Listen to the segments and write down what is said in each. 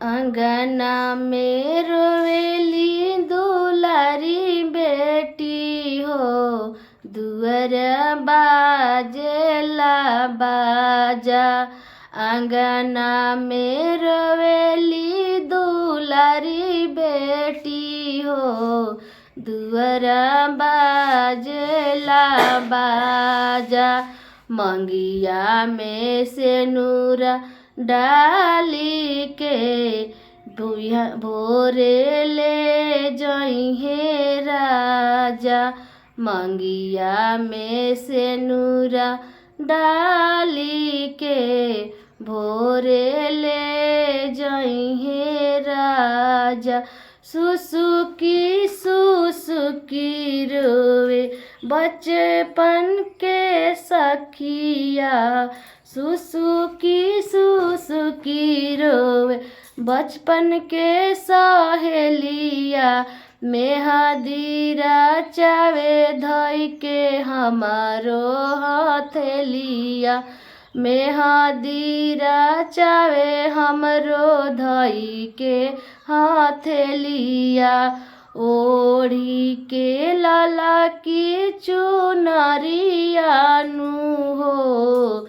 अंगना में रोवेली दुलारी बेटी हो, दुअर बाजेला बाजा। अंगना में रोवेली दुलारी बेटी हो, दुअर बाजेला बाजा। मंगिया में से नूरा डाली के भोरे ले जइहे राजा। मंगिया में से नूरा डाली के भोरे ले जइहे राजा। सुसुकी सुसुकी रोवे बचपन के सखिया, सुसुकी सुसुकी रोवे बचपन के सहेलिया। मेहदीरा चावे धई के हमारो हथेलिया, मेहदीरा चावे हमरो धई के हथेलिया। ओढ़ी के लाला की चुनरिया नु हो,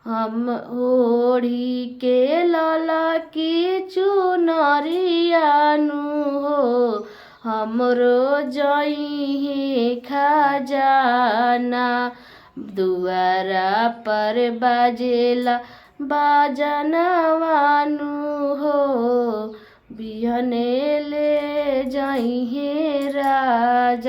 हम ओढ़ी के लाला की चुनरिया नु हो, हमरो जइहे खजाना। दुआरा पर बाजेला बाजनवा नु हो, बिहने ले जइहे राजा।